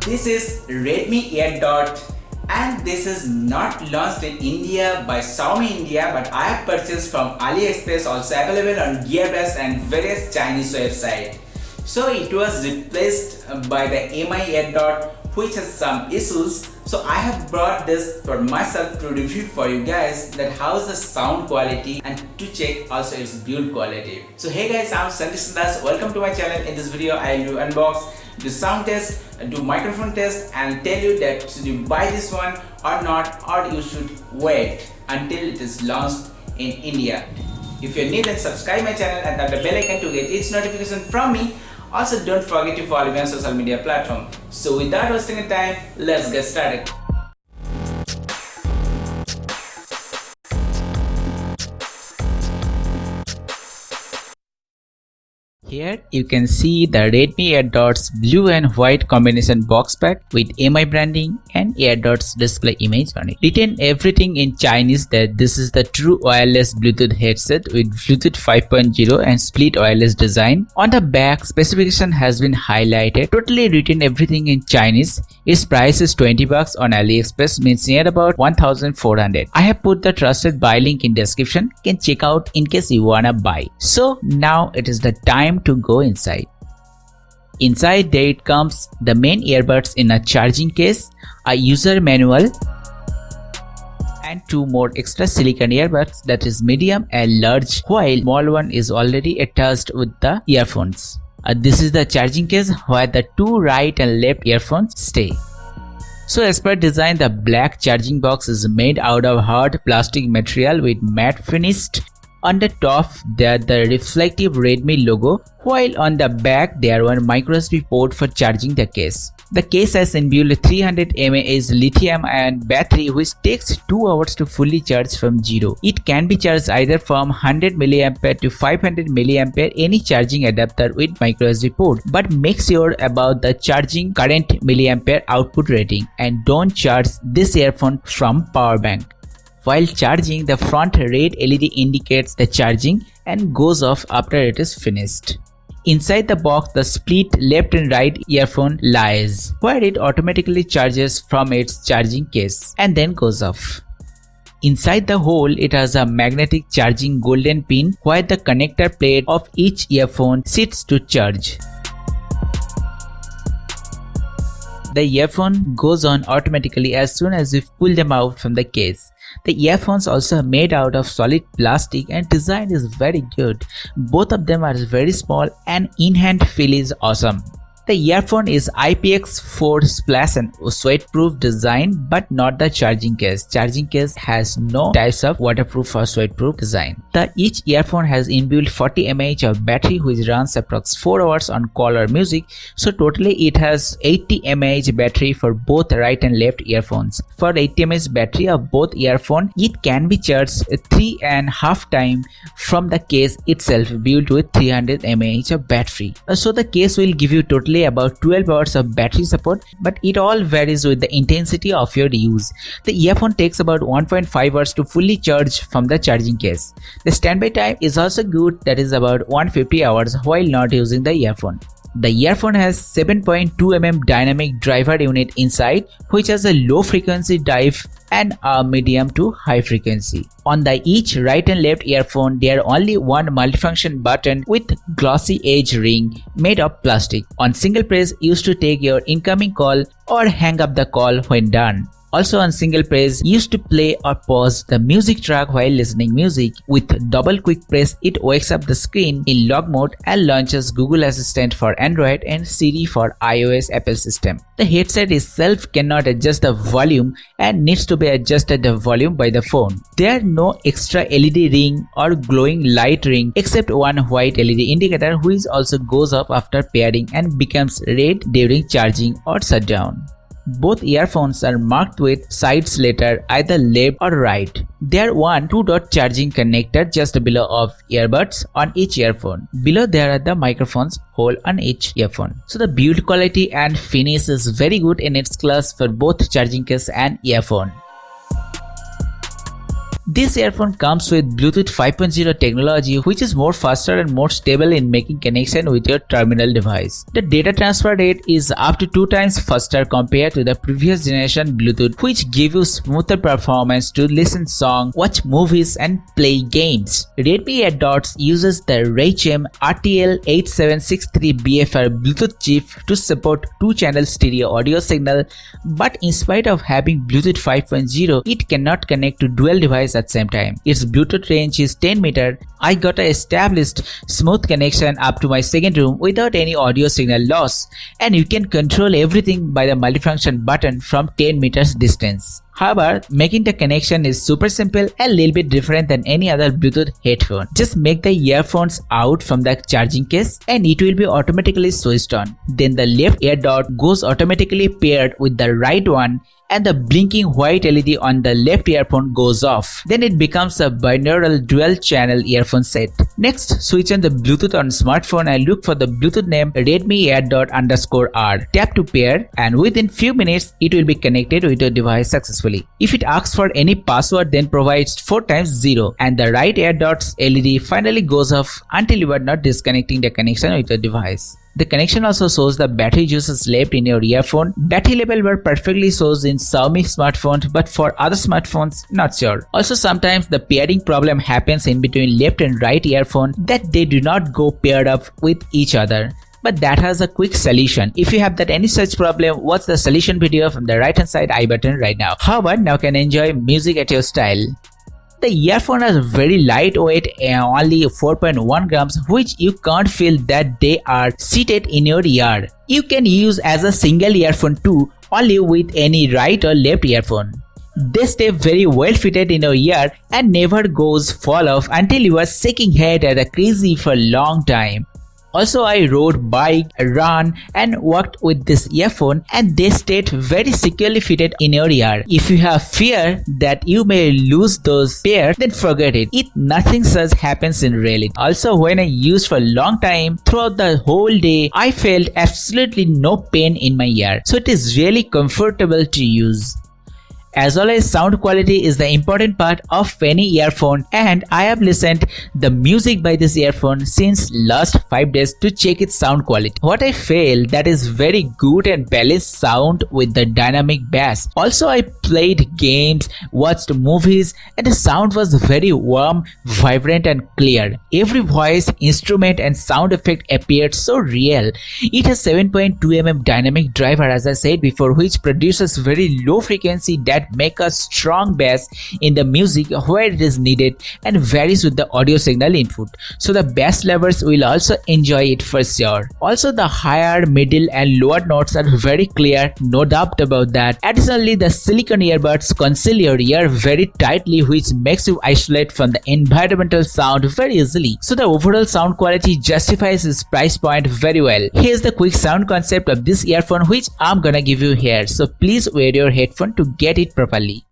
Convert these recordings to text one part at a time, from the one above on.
This is Redmi Air Dot and this is not launched in India by Xiaomi India, but I have purchased from AliExpress, also available on Gearbest and various Chinese websites. So it was replaced by the MI Air Dot, which has some issues. So I have brought this for myself to review for you guys that how's the sound quality and to check also its build quality. So hey guys, I'm Sandeep Sundas. Welcome to my channel. In this video I will unbox, do sound test, do microphone test and tell you that should you buy this one or not, or you should wait until it is launched in India. If you're new, then subscribe my channel and tap the bell icon to get each notification from me. Also, don't forget to follow me on social media platform. So without wasting time, let's get started. Here you can see the Redmi AirDots blue and white combination box pack with MI branding and AirDots display image on it. Written everything in Chinese that this is the true wireless Bluetooth headset with Bluetooth 5.0 and split wireless design. On the back, specification has been highlighted. Totally written everything in Chinese. Its price is 20 bucks on AliExpress, means near about 1400. I have put the trusted buy link in description. You can check out in case you wanna buy. So now it is the time to go inside. Inside there it comes the main earbuds in a charging case, a user manual and two more extra silicone earbuds, that is medium and large, while small one is already attached with the earphones. This is the charging case where the two right and left earphones stay. So as per design, the black charging box is made out of hard plastic material with matte finished. On the top there the reflective Redmi logo, while on the back there one micro USB port for charging the case. The case has inbuilt 300 mAh lithium-ion battery which takes 2 hours to fully charge from zero. It can be charged either from 100 mAh to 500 mAh, any charging adapter with micro SD port. But make sure about the charging current milliampere output rating and don't charge this earphone from power bank. While charging, the front red LED indicates the charging and goes off after it is finished. Inside the box, the split left and right earphone lies, where it automatically charges from its charging case and then goes off. Inside the hole, it has a magnetic charging golden pin where the connector plate of each earphone sits to charge. The earphone goes on automatically as soon as you pull them out from the case. The earphones also are made out of solid plastic and design is very good. Both of them are very small and in-hand feel is awesome. The earphone is IPX4 splash and sweat-proof design, but not the charging case. Charging case has no types of waterproof or sweat-proof design. Each earphone has inbuilt 40 mAh of battery which runs approx 4 hours on call or music. So totally it has 80 mAh battery for both right and left earphones. For 80 mAh battery of both earphone, it can be charged 3.5 times from the case itself, built with 300 mAh of battery. So the case will give you totally about 12 hours of battery support, but it all varies with the intensity of your use. The earphone takes about 1.5 hours to fully charge from the charging case. The standby time is also good, that is about 150 hours while not using the earphone. The earphone has 7.2 mm dynamic driver unit inside, which has a low frequency drive and a medium to high frequency. On the each right and left earphone, there are only one multifunction button with glossy edge ring made of plastic. On single press, used to take your incoming call or hang up the call when done. Also on single press, used to play or pause the music track while listening music. With double quick press, it wakes up the screen in lock mode and launches Google Assistant for Android and Siri for iOS Apple system. The headset itself cannot adjust the volume and needs to be adjusted the volume by the phone. There are no extra LED ring or glowing light ring except one white LED indicator which also goes off after pairing and becomes red during charging or shutdown. Both earphones are marked with sides letter either left or right. There are one 2-dot charging connector just below of earbuds on each earphone. Below there are the microphones hole on each earphone. So the build quality and finish is very good in its class for both charging case and earphone. This earphone comes with Bluetooth 5.0 technology, which is more faster and more stable in making connection with your terminal device. The data transfer rate is up to 2 times faster compared to the previous generation Bluetooth, which give you smoother performance to listen songs, watch movies and play games. Redmi AirDots uses the RayChem RTL8763BFR Bluetooth chip to support 2-channel stereo audio signal, but in spite of having Bluetooth 5.0, it cannot connect to dual devices at the same time. Its Bluetooth range is 10 meter. I got a established smooth connection up to my second room without any audio signal loss, and you can control everything by the multifunction button from 10 meters distance. However, making the connection is super simple and a little bit different than any other Bluetooth headphone. Just make the earphones out from the charging case and it will be automatically switched on. Then the left ear dot goes automatically paired with the right one and the blinking white LED on the left earphone goes off. Then it becomes a binaural dual channel earphone set. Next, switch on the Bluetooth on smartphone and look for the Bluetooth name Redmi AirDot_R. Tap to pair and within few minutes it will be connected with your device successfully. If it asks for any password, then provides 4 times 0 and the right AirDots LED finally goes off until you are not disconnecting the connection with your device. The connection also shows the battery usage left in your earphone. Battery level were perfectly shows in Xiaomi smartphones, but for other smartphones, not sure. Also, sometimes the pairing problem happens in between left and right earphone that they do not go paired up with each other. But that has a quick solution. If you have that any such problem, watch the solution video from the right hand side I button right now. However, now can enjoy music at your style. The earphone is very lightweight and only 4.1 grams, which you can't feel that they are seated in your ear. You can use as a single earphone too, only with any right or left earphone. They stay very well fitted in your ear and never goes fall off until you are shaking head at a crazy for a long time. Also, I rode bike, ran and walked with this earphone and they stayed very securely fitted in your ear. If you have fear that you may lose those pair, then forget it. Nothing such happens in reality. Also, when I used for a long time, throughout the whole day, I felt absolutely no pain in my ear. So it is really comfortable to use. As always, sound quality is the important part of any earphone and I have listened the music by this earphone since last 5 days to check its sound quality. What I feel that is very good and balanced sound with the dynamic bass. Also, I played games, watched movies and the sound was very warm, vibrant and clear. Every voice, instrument and sound effect appeared so real. It has 7.2 mm dynamic driver as I said before, which produces very low frequency that make a strong bass in the music where it is needed and varies with the audio signal input. So the bass lovers will also enjoy it for sure. Also, the higher, middle and lower notes are very clear, no doubt about that. Additionally, the silicone earbuds conceal your ear very tightly, which makes you isolate from the environmental sound very easily. So the overall sound quality justifies its price point very well. Here's the quick sound concept of this earphone which I'm gonna give you here. So please wear your headphone to get it properly.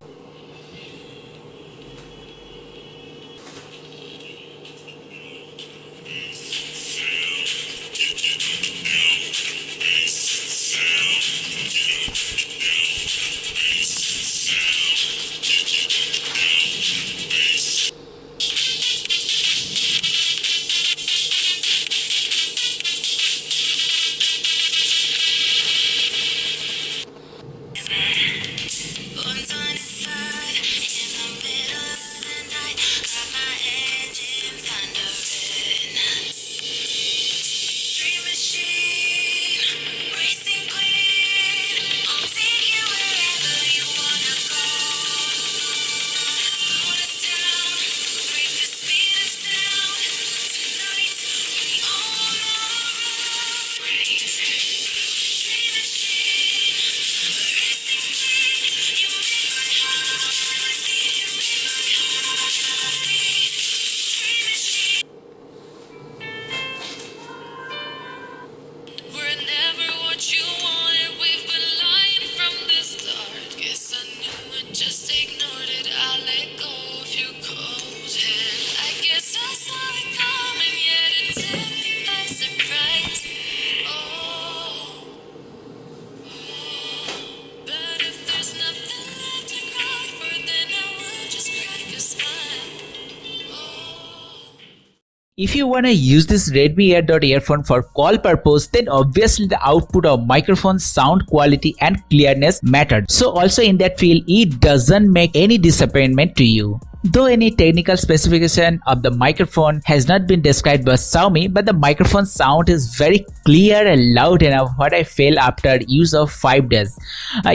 If you want to use this Redmi AirDot earphone for call purpose, then obviously the output of microphone sound quality and clearness mattered. So also in that field, it doesn't make any disappointment to you. Though any technical specification of the microphone has not been described by Xiaomi, but the microphone sound is very clear and loud enough what I felt after use of 5 days.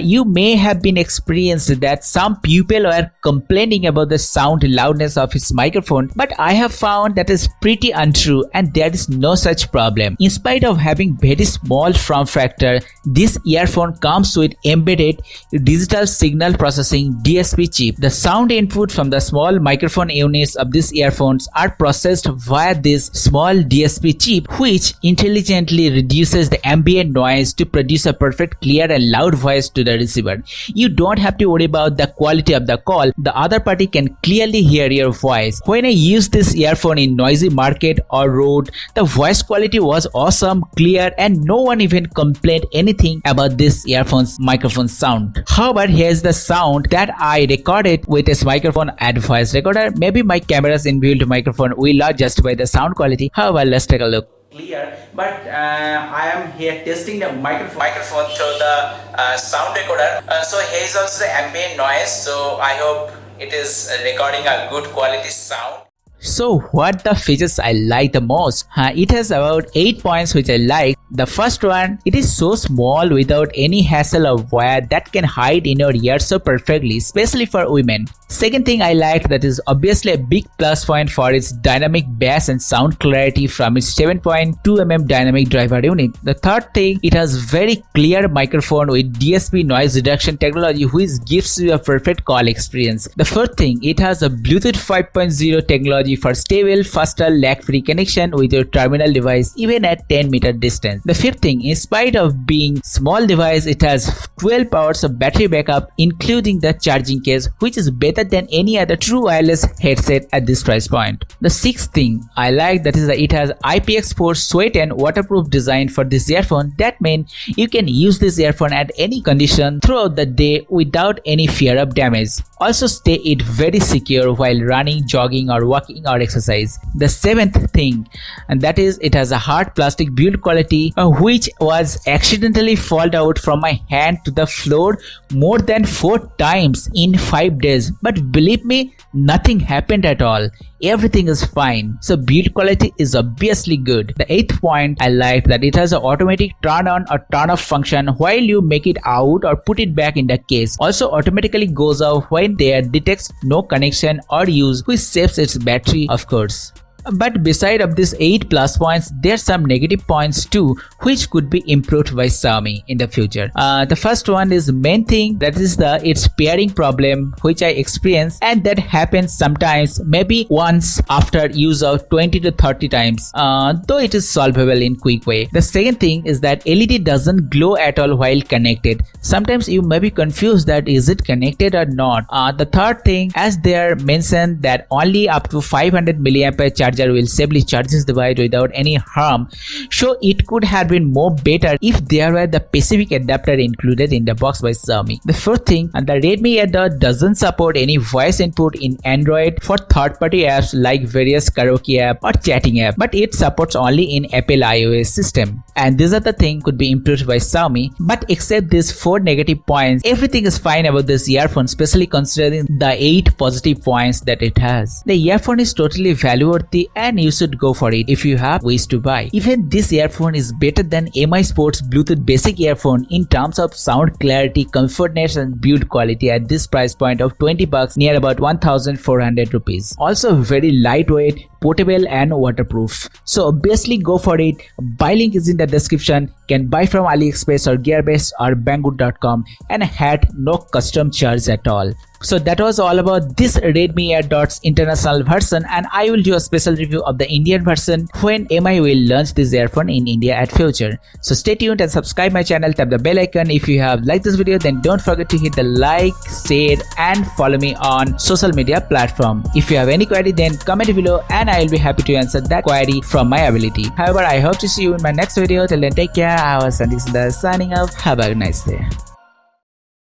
You may have been experienced that some people were complaining about the sound loudness of his microphone, but I have found that is pretty untrue and there is no such problem. In spite of having very small form factor, this earphone comes with embedded digital signal processing DSP chip. The sound input from the small microphone units of these earphones are processed via this small DSP chip, which intelligently reduces the ambient noise to produce a perfect clear and loud voice to the receiver. You don't have to worry about the quality of the call. The other party can clearly hear your voice. When I used this earphone in noisy market or road, the voice quality was awesome, clear, and no one even complained anything about this earphone's microphone sound. However, here's the sound that I recorded with this microphone at voice recorder. Maybe my camera's inbuilt microphone will not justify the sound quality. However, let's take a look. Clear, but I am here testing the microphone through the sound recorder. So here is also the ambient noise. So I hope it is recording a good quality sound. So what the features I like the most? It has about 8 points which I like. The first one, it is so small without any hassle of wire that can hide in your ear so perfectly, especially for women. Second thing I liked, that is obviously a big plus point for its dynamic bass and sound clarity from its 7.2mm dynamic driver unit. The third thing, it has very clear microphone with DSP noise reduction technology which gives you a perfect call experience. The fourth thing, it has a Bluetooth 5.0 technology for stable, faster, lag-free connection with your terminal device even at 10-meter distance. The fifth thing, in spite of being small device, it has 12 hours of battery backup including the charging case, which is better than any other true wireless headset at this price point. The sixth thing I like, that is that it has IPX4 sweat and waterproof design for this earphone. That means you can use this earphone at any condition throughout the day without any fear of damage. Also stay it very secure while running, jogging or walking or exercise. The seventh thing, and that is it has a hard plastic build quality which was accidentally fall out from my hand to the floor more than 4 times in 5 days. But believe me, nothing happened at all. Everything is fine. So build quality is obviously good. The eighth point I like, that it has an automatic turn on or turn off function while you make it out or put it back in the case. Also automatically goes off when there detects no connection or use, which saves its battery of course. But beside of these 8 plus points, there are some negative points too which could be improved by Xiaomi in the future. The first one is main thing, that is its pairing problem which I experienced, and that happens sometimes, maybe once after use of 20 to 30 times, though it is solvable in quick way. The second thing is that LED doesn't glow at all while connected. Sometimes you may be confused that is it connected or not. The third thing, as they are mentioned that only up to 500 mAh charger will safely charge this device without any harm, so it could have been more better if there were the specific adapter included in the box by Xiaomi. The fourth thing, and the Redmi AirDot doesn't support any voice input in Android for third-party apps like various karaoke app or chatting app, but it supports only in Apple iOS system. And these are the thing could be improved by Xiaomi. But except these 4 negative points, everything is fine about this earphone, especially considering the 8 positive points that it has. The earphone is totally value worthy and you should go for it if you have ways to buy. Even this earphone is better than MI Sports Bluetooth basic earphone in terms of sound clarity, comfortness and build quality at this price point of 20 bucks, near about 1400 rupees. Also very lightweight, portable and waterproof. So obviously go for it. Buy link is in the description. Can buy from AliExpress or Gearbest or Banggood.com and had no custom charge at all. So that was all about this Redmi AirDots international version, and I will do a special review of the Indian version when MI will launch this earphone in India at future. So stay tuned and subscribe my channel, tap the bell icon. If you have liked this video, then don't forget to hit the like, share and follow me on social media platform. If you have any query, then comment below and I will be happy to answer that query from my ability. However, I hope to see you in my next video. Till then, take care. I was Sandeep Sundar signing off. Have a nice day.